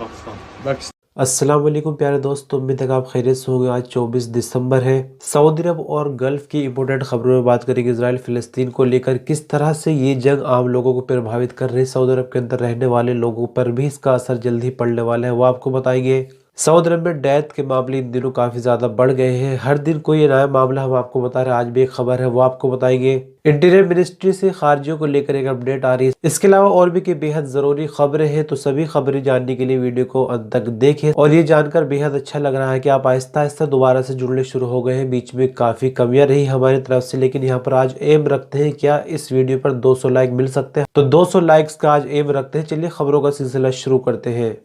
पाकिस्तान। पाकिस्तान। अस्सलाम वालेकुम प्यारे दोस्त, उम्मीद है कि आप खैरियत से होंगे। आज 24 दिसंबर है। सऊदी अरब और गल्फ की इंपॉर्टेंट खबरों में बात करेंगे। इजराइल फिलिस्तीन को लेकर किस तरह से ये जंग आम लोगों को प्रभावित कर रही है, सऊदी अरब के अंदर रहने वाले लोगों पर भी इसका असर जल्दी पड़ने वाला है, वो आपको बताएंगे। सऊदी अरब में डेथ के मामले इन दिनों काफी ज्यादा बढ़ गए हैं। हर दिन कोई नया मामला हम आपको बता रहे हैं। आज भी एक खबर है, वो आपको बताएंगे। इंटीरियर मिनिस्ट्री से खारजियों को लेकर एक अपडेट आ रही है। इसके अलावा और भी कई बेहद जरूरी खबरें हैं, तो सभी खबरें जानने के लिए वीडियो को अंत तक देखें। और ये जानकर बेहद अच्छा लग रहा है कि आप आहिस्ता आहिस्ता दोबारा से जुड़ने शुरू हो गए हैं। बीच में काफी कमियां रही हमारी तरफ से, लेकिन यहाँ पर आज एम रखते हैं क्या इस वीडियो पर 200 लाइक मिल सकते हैं, तो 200 लाइक्स का आज एम रखते हैं। चलिए खबरों का सिलसिला शुरू करते हैं।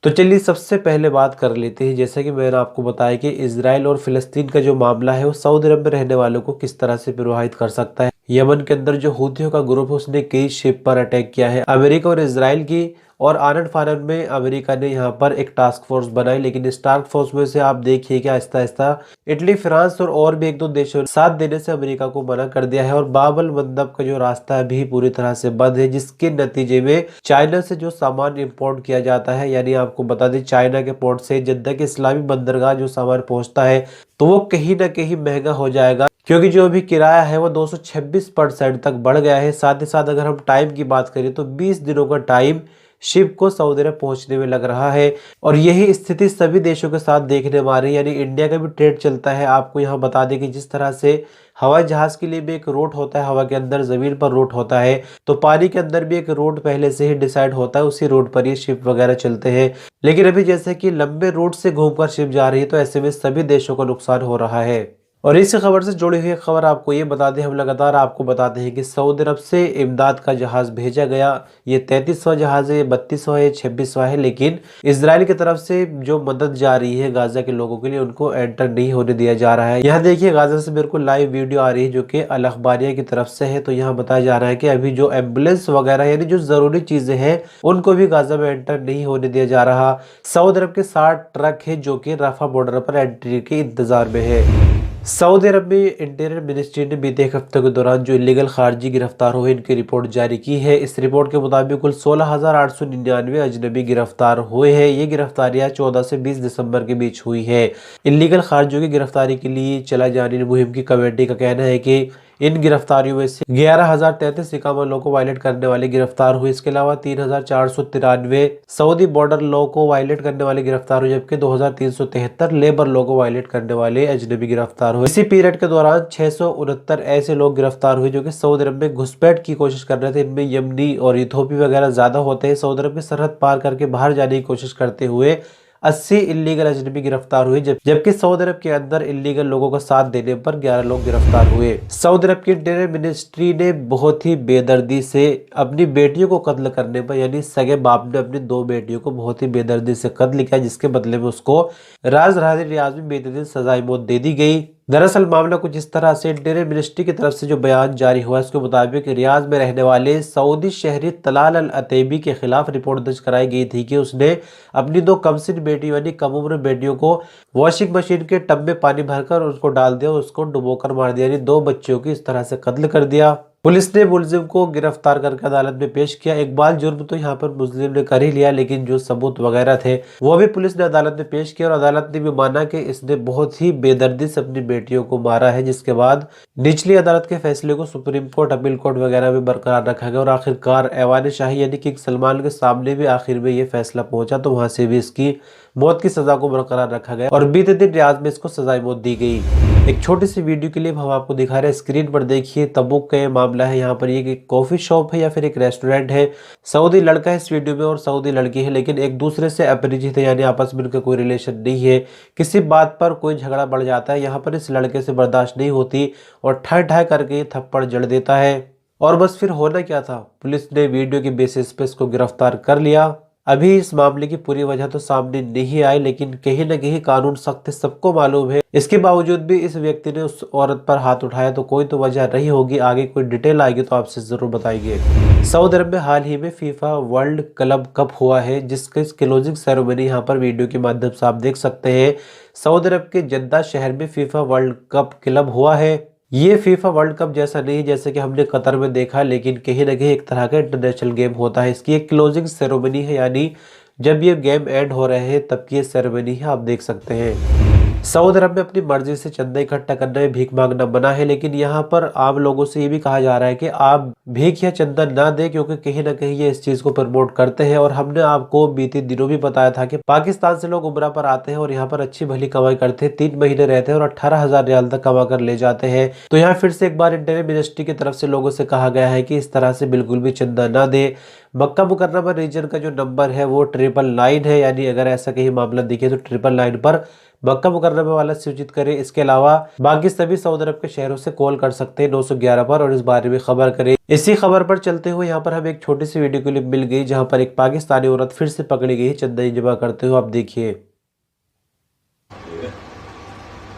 तो चलिए सबसे पहले बात कर लेते हैं। जैसा कि मैंने आपको बताया कि इजराइल और फिलिस्तीन का जो मामला है वो सऊदी अरब में रहने वालों को किस तरह से प्रभावित कर सकता है। यमन के अंदर जो हूथियों का ग्रुप है उसने कई शिप पर अटैक किया है अमेरिका और इजराइल की, और आनंद फानन में अमेरिका ने यहाँ पर एक टास्क फोर्स बनाई। लेकिन इस टास्क फोर्स में से आप देखिए कि आहिस्ता आहिस्ता इटली, फ्रांस और भी एक दो देशों ने साथ देने से अमेरिका को मना कर दिया है। और बाबल मंदब का जो रास्ता है अभी पूरी तरह से बंद है, जिसके नतीजे में चाइना से जो सामान इंपोर्ट किया जाता है, यानी आपको बता दें चाइना के पोर्ट से जद्दा के इस्लामी बंदरगाह जो सामान पहुंचता है, तो वो कहीं ना कहीं महंगा हो जाएगा, क्योंकि जो अभी किराया है वो 226% तक बढ़ गया है। साथ ही साथ अगर हम टाइम की बात करें तो 20 दिनों का टाइम शिप को सऊदी अरब पहुंचने में लग रहा है। और यही स्थिति सभी देशों के साथ देखने में आ रही है, यानी इंडिया का भी ट्रेड चलता है। आपको यहाँ बता दें कि जिस तरह से हवाई जहाज के लिए भी एक रूट होता है, हवा के अंदर जमीन पर रूट होता है, तो पानी के अंदर भी एक रूट पहले से ही डिसाइड होता है, उसी रूट पर ये शिप वगैरह चलते हैं। लेकिन अभी जैसे कि लंबे रूट से घूमकर शिप जा रही है, तो ऐसे में सभी देशों को नुकसान हो रहा है। और इस खबर से जुड़ी हुई खबर आपको ये बता दें, हम लगातार आपको बताते हैं कि सऊदी अरब से इमदाद का जहाज भेजा गया। ये 33वां जहाज है, 32वां है, 26वां है, लेकिन इजराइल की तरफ से जो मदद जा रही है गाजा के लोगों के लिए, उनको एंटर नहीं होने दिया जा रहा है। यहाँ देखिए गाजा से बिल्कुल लाइव वीडियो आ रही है जो कि अल अखबारिया की तरफ से है। तो यहाँ बताया जा रहा है कि अभी जो एम्बुलेंस वगैरह यानी जो जरूरी चीजें हैं उनको भी गाजा में एंटर नहीं होने दिया जा रहा। सऊदी अरब के 60 ट्रक है जो कि रफा बॉर्डर पर एंट्री के इंतजार में है। सऊदी अरब में इंटीरियर मिनिस्ट्री ने बीते एक हफ्ते के दौरान जो इलीगल खारजी गिरफ्तार हुए इनकी रिपोर्ट जारी की है। इस रिपोर्ट के मुताबिक कुल 16,899 अजनबी गिरफ्तार हुए हैं। ये गिरफ्तारियां 14 से 20 दिसंबर के बीच हुई है। इलीगल खारजियों की गिरफ्तारी के लिए चला जाने वाली मुहिम की कमेटी का कहना है कि इन गिरफ्तारियों में से 11,033 इकामा लॉ को वायलेट करने वाले गिरफ्तार हुए। इसके अलावा 3,493 सऊदी बॉर्डर लॉ को वायलेट करने वाले गिरफ्तार हुए, जबकि 2,373 लेबर लॉ को वायलेट करने वाले अजनबी गिरफ्तार हुए। इसी पीरियड के दौरान 669 ऐसे लोग गिरफ्तार हुए जो कि सऊदी अरब में घुसपैठ की कोशिश कर रहे थे। इनमें यमनी और इथोपी वगैरह ज्यादा होते हैं। सऊदी अरब की सरहद पार करके बाहर जाने की कोशिश करते हुए 80 इलीगल अजनबी गिरफ्तार हुए, जबकि सऊदी अरब के अंदर इलीगल लोगों का साथ देने पर 11 लोग गिरफ्तार हुए। सऊदी अरब की इंटीरियर मिनिस्ट्री ने बहुत ही बेदर्दी से अपनी बेटियों को कत्ल करने पर, यानी सगे बाप ने अपनी 2 बेटियों को बहुत ही बेदर्दी से कत्ल किया, जिसके बदले में उसको राजधानी रियाद में बेतदीन सजाए मौत दे दी गई। दरअसल मामला कुछ इस तरह से इंटीरियर मिनिस्ट्री की तरफ से जो बयान जारी हुआ है उसके मुताबिक रियाद में रहने वाले सऊदी शहरी तलाल अल अतैबी के खिलाफ रिपोर्ट दर्ज कराई गई थी कि उसने अपनी 2 कमसिन बेटियों यानी कम उम्र बेटियों को वॉशिंग मशीन के टब में पानी भरकर उसको डाल दिया और उसको डुबोकर मार दिया, यानी 2 बच्चियों की इस तरह से कत्ल कर दिया। पुलिस ने मुलजिम को गिरफ्तार करके अदालत में पेश किया। इकबाल जुर्म तो यहाँ पर मुस्लिम ने कर ही लिया, लेकिन जो सबूत वगैरह थे वो भी पुलिस ने अदालत में पेश किया और अदालत ने भी माना कि इसने बहुत ही बेदर्दी से अपनी बेटियों को मारा है। जिसके बाद निचली अदालत के फैसले को सुप्रीम कोर्ट, अपील कोर्ट वगैरह में बरकरार रखा गया और आखिरकार ऐवान शाही यानी किंग सलमान के सामने भी आखिर में ये फैसला पहुंचा, तो वहां से भी इसकी मौत की सजा को बरकरार रखा गया और बीते दिन रियाद में इसको सजाए मौत दी गई। एक छोटी सी वीडियो के लिए हम आपको दिखा रहे हैं, स्क्रीन पर देखिए। तबुक का ये मामला है। यहाँ पर ये एक कॉफी शॉप है या फिर एक रेस्टोरेंट है। सऊदी लड़का है इस वीडियो में और सऊदी लड़की है, लेकिन एक दूसरे से अपरिचित है, यानी आपस में उनका कोई रिलेशन नहीं है। किसी बात पर कोई झगड़ा बढ़ जाता है, यहाँ पर इस लड़के से बर्दाश्त नहीं होती और ठाई ठाई करके ये थप्पड़ जड़ देता है। और बस फिर होना क्या था, पुलिस ने वीडियो के बेसिस पे इसको गिरफ्तार कर लिया। अभी इस मामले की पूरी वजह तो सामने नहीं आई, लेकिन कहीं ना कहीं कानून सख्त सबको मालूम है। इसके बावजूद भी इस व्यक्ति ने उस औरत पर हाथ उठाया, तो कोई तो वजह रही होगी। आगे कोई डिटेल आएगी तो आपसे जरूर बताएंगे। सऊदी अरब में हाल ही में फीफा वर्ल्ड क्लब कप हुआ है, जिसके क्लोजिंग सेरेमनी यहाँ पर वीडियो के माध्यम से आप देख सकते हैं। सऊदी अरब के जद्दा शहर में फीफा वर्ल्ड कप क्लब हुआ है। ये फीफा वर्ल्ड कप जैसा नहीं जैसे कि हमने कतर में देखा, लेकिन कहीं ना कहीं एक तरह का इंटरनेशनल गेम होता है। इसकी एक क्लोजिंग सेरेमनी है, यानी जब ये गेम एंड हो रहे हैं तब की ये सेरेमनी है, आप देख सकते हैं। सऊदी अरब में अपनी मर्जी से चंदा इकट्ठा करना है, भीख मांगना मना है, लेकिन यहाँ पर आम लोगों से ये भी कहा जा रहा है कि आप भीख या चंदा ना दें, क्योंकि कहीं ना कहीं ये इस चीज को प्रमोट करते हैं। और हमने आपको बीते दिनों भी बताया था कि पाकिस्तान से लोग उम्रा पर आते हैं और यहाँ पर अच्छी भली कमाई करते हैं, 3 महीने रहते हैं और 18,000 रियाल तक कमा कर ले जाते हैं। तो यहाँ फिर से एक बार इंटरनेट मिनिस्ट्री की तरफ से लोगों से कहा गया है कि इस तरह से बिल्कुल भी चंदा ना दे। मक्का मुकर्रमा रीजन का जो नंबर है वो 999 है, यानी अगर ऐसा कहीं मामला दिखे तो 999 पर मक्का मुकर्रमा वाला सूचित करें। इसके अलावा बाकी सभी सऊदी अरब के शहरों से कॉल कर सकते हैं 911 पर और इस बारे में खबर करें। इसी खबर पर चलते हुए यहाँ पर हमें एक छोटी सी वीडियो क्लिप मिल गई जहाँ पर एक पाकिस्तानी औरत फिर से पकड़ी गई चंदा जमा करते हुए, आप देखिए।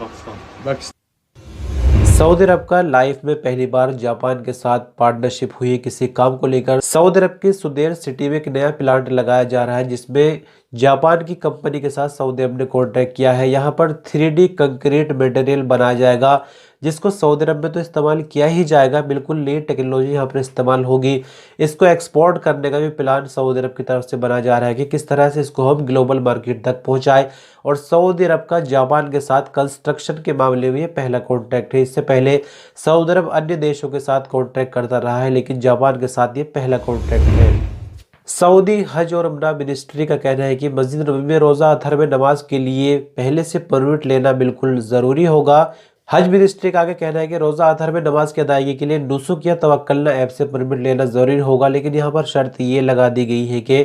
पाकिस्तान। सऊदी अरब का लाइफ में पहली बार जापान के साथ पार्टनरशिप हुई है किसी काम को लेकर। सऊदी अरब की सुदेर सिटी में एक नया प्लांट लगाया जा रहा है जिसमें जापान की कंपनी के साथ सऊदी अरब ने कॉन्ट्रैक्ट किया है। यहाँ पर 3D कंक्रीट मटेरियल बनाया जाएगा जिसको सऊदी अरब में तो इस्तेमाल किया ही जाएगा, बिल्कुल नई टेक्नोलॉजी यहाँ पर इस्तेमाल होगी। इसको एक्सपोर्ट करने का भी प्लान सऊदी अरब की तरफ से बना जा रहा है कि किस तरह से इसको हम ग्लोबल मार्केट तक पहुँचाए। और सऊदी अरब का जापान के साथ कंस्ट्रक्शन के मामले में ये पहला कॉन्ट्रैक्ट है। इससे पहले सऊदी अरब अन्य देशों के साथ कॉन्ट्रैक्ट करता रहा है, लेकिन जापान के साथ ये पहला कॉन्ट्रैक्ट है। सऊदी हज और उम्रा मिनिस्ट्री का कहना है कि मस्जिद नबी में रोज़ा अतहर में नमाज के लिए पहले से परमिट लेना बिल्कुल ज़रूरी होगा। हज मिनिस्ट्री का आगे कहना है कि रोज़ा अतहर में नमाज की अदायगी के लिए नुसुक या तवक्कलना ऐप से परमिट लेना ज़रूरी होगा, लेकिन यहाँ पर शर्त ये लगा दी गई है कि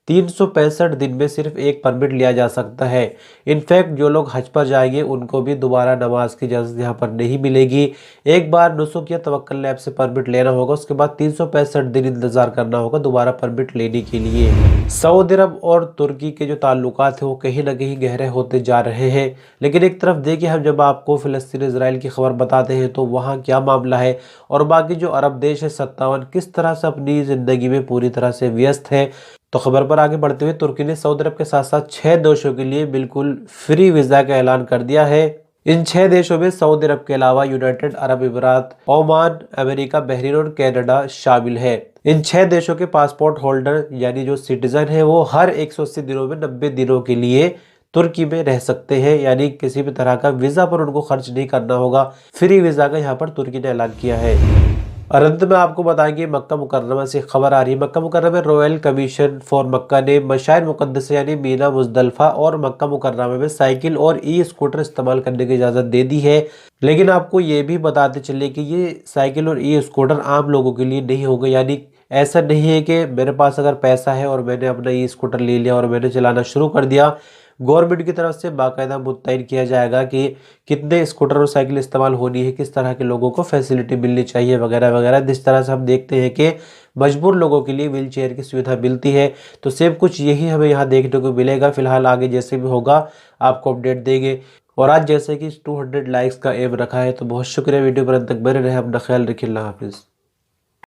365 दिन में सिर्फ एक परमिट लिया जा सकता है। इनफैक्ट जो लोग हज पर जाएंगे उनको भी दोबारा नमाज की इजाज़त यहाँ पर नहीं मिलेगी। एक बार नुसुक या तवक्कल ऐप से परमिट लेना होगा, उसके बाद 365 दिन इंतज़ार करना होगा दोबारा परमिट लेने के लिए। सऊदी अरब और तुर्की के जो ताल्लुकात हैं वो कहीं ना कहीं गहरे होते जा रहे हैं, लेकिन एक तरफ देखिए हम जब आपको फ़िलिस्तीन इजराइल की खबर बताते हैं तो वहाँ क्या मामला है और बाकी जो अरब देश है 57 किस तरह से अपनी ज़िंदगी में पूरी तरह से व्यस्त है। तो खबर पर आगे बढ़ते हुए तुर्की ने सऊदी अरब के साथ साथ 6 देशों के लिए बिल्कुल फ्री वीज़ा का ऐलान कर दिया है। इन 6 देशों में सऊदी अरब के अलावा यूनाइटेड अरब अमीरात, ओमान, अमेरिका, बहरीन और कनाडा शामिल है। इन 6 देशों के पासपोर्ट होल्डर यानी जो सिटीजन है वो हर 180 दिनों में 90 दिनों के लिए तुर्की में रह सकते हैं, यानी किसी भी तरह का वीज़ा पर उनको खर्च नहीं करना होगा। फ्री वीज़ा का यहाँ पर तुर्की ने ऐलान किया है। और अंत में आपको बताएंगे मक्का मुकर्रमा से खबर आ रही है। मक्का मुकर्रमा में रॉयल कमीशन फॉर मक्का ने मशाइर मुकद्दस यानी मीना मुजदलफा और मक्का मुकर्रमा में साइकिल और ई स्कूटर इस्तेमाल करने की इजाज़त दे दी है, लेकिन आपको ये भी बताते चले कि ये साइकिल और ई स्कूटर आम लोगों के लिए नहीं होगा। यानी ऐसा नहीं है कि मेरे पास अगर पैसा है और मैंने अपना ई स्कूटर ले लिया और मैंने चलाना शुरू कर दिया। गवर्नमेंट की तरफ से बाकायदा मुतय्यन किया जाएगा कि कितने स्कूटर और साइकिल इस्तेमाल होनी है, किस तरह के लोगों को फैसिलिटी मिलनी चाहिए वगैरह वगैरह। जिस तरह से हम देखते हैं कि मजबूर लोगों के लिए व्हील चेयर की सुविधा मिलती है, तो सेम कुछ यही हमें यहाँ देखने को मिलेगा। फिलहाल आगे जैसे भी होगा आपको अपडेट देंगे। और आज जैसे कि 200 लाइक्स का एम रखा है, तो बहुत शुक्रिया वीडियो पर अंत तक बने रहे। अपना ख्याल रखिए। अल्लाह हाफिज़।